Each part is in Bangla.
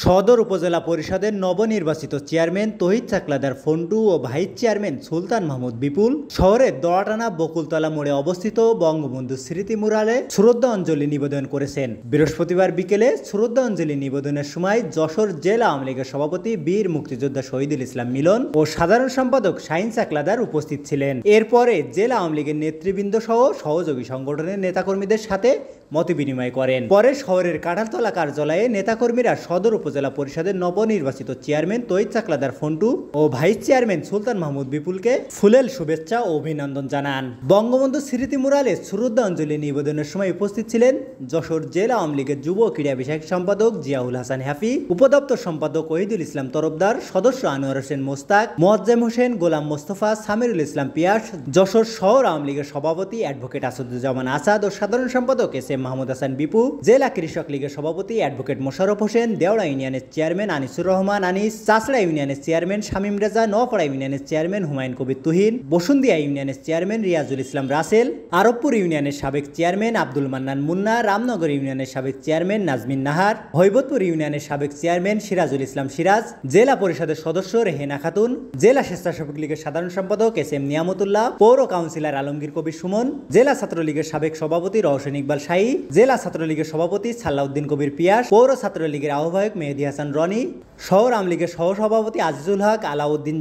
সদর উপজেলা পরিষদের নবনির্বাচিত চেয়ারম্যান তহিদ চাকলাদার ফন্টু ও ভাইস চেয়ারম্যান সুলতান মাহমুদ বিপুল শহরের দোয়াটানা বকুলতলা মোড়ে অবস্থিত বঙ্গবন্ধু স্মৃতি মুরালে শ্রদ্ধাঞ্জলি নিবেদন করেছেন। বৃহস্পতিবার বিকেলে শ্রদ্ধাঞ্জলি নিবেদনের সময় যশোর জেলা আওয়ামী লীগের সভাপতি বীর মুক্তিযোদ্ধা শহীদুল ইসলাম মিলন ও সাধারণ সম্পাদক শাহিন চাকলাদার উপস্থিত ছিলেন। এরপরে জেলা আওয়ামী লীগের নেতৃবৃন্দ সহ সহযোগী সংগঠনের নেতাকর্মীদের সাথে মতবিনিময় করেন। পরে শহরের কাঁঠালতলা কার্যালয়ে নেতাকর্মীরা সদর উপজেলা পরিষদের নবনির্বাচিত চেয়ারম্যান তহিদ চাকলাদার ফন্টু ও ভাইস চেয়ারম্যান সুলতান মাহমুদ বিপুলকে ফুলেল শুভেচ্ছা ও অভিনন্দন জানান। বঙ্গবন্ধু স্মৃতি মুরালে শ্রদ্ধাঞ্জলি নিবেদনের সময় উপস্থিত ছিলেন যশোর জেলা আওয়ামী লীগের যুব ক্রীড়া বিষয়ক সম্পাদক জিয়াউল হাসান হ্যাফি, উপদপ্তর সম্পাদক ওহিদুল ইসলাম তরফদার, সদস্য আনোয়ার হোসেন মোস্তাক, মোয়াজ্জেম হোসেন, গোলাম মোস্তফা, সামিরুল ইসলাম পিয়াস, যশোর শহর আওয়ামী লীগের সভাপতি অ্যাডভোকেট আসাদুজ্জামান আসাদ ও সাধারণ সম্পাদক এস এম মাহমুদ হাসান বিপু, জেলা কৃষক লীগের সভাপতি অ্যাডভোকেট মোশাররফ হোসেন, দেওড়া ইউনিয়নের চেয়ারম্যান আনিসুর রহমান আনিস, চাচড়া ইউনিয়নের চেয়ারম্যান শামীম রেজা, নোয়াপাড়া ইউনিয়নের চেয়ারম্যান হুমায়ুন কবির তুহিন, বসুন্দিয়া ইউনিয়নের চেয়ারম্যান রিয়াজুল ইসলাম রাসেল, আরবপুর ইউনিয়নের সাবেক চেয়ারম্যান আব্দুল মান্নান মুন্না, রামনগর ইউনিয়নের সাবেক চেয়ারম্যান নাজমিন নাহার, হৈবতপুর ইউনিয়নের সাবেক চেয়ারম্যান সিরাজুল ইসলাম সিরাজ, জেলা পরিষদের সদস্য রেহেনা খাতুন, জেলা স্বেচ্ছাসেবক লীগের সাধারণ সম্পাদক এস এম নিয়ামতুল্লাহ, পৌর কাউন্সিলর আলমগীর কবির সুমন, জেলা ছাত্রলীগের সাবেক সভাপতি রওশন ইকবাল শাহী, জেলা ছাত্রলীগের সভাপতি সালাউদ্দিন কবির পিয়াস, পৌর ছাত্রলীগের আহ্বায়ক মেহেদী হাসান রনি, শহর আওয়ামী লীগের সহসভাপতি আজিজুল হক, আলাউদ্দিন,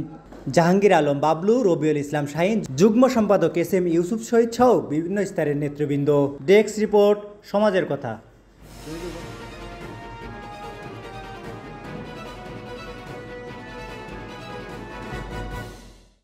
জাহাঙ্গীর আলম বাবলু, রবিউল ইসলাম শাহিন, যুগ্ম সম্পাদক এস এম ইউসুফ শহীদ সহ বিভিন্ন স্তরের নেতৃবৃন্দ। ডেস্ক রিপোর্ট, সমাজের কথা।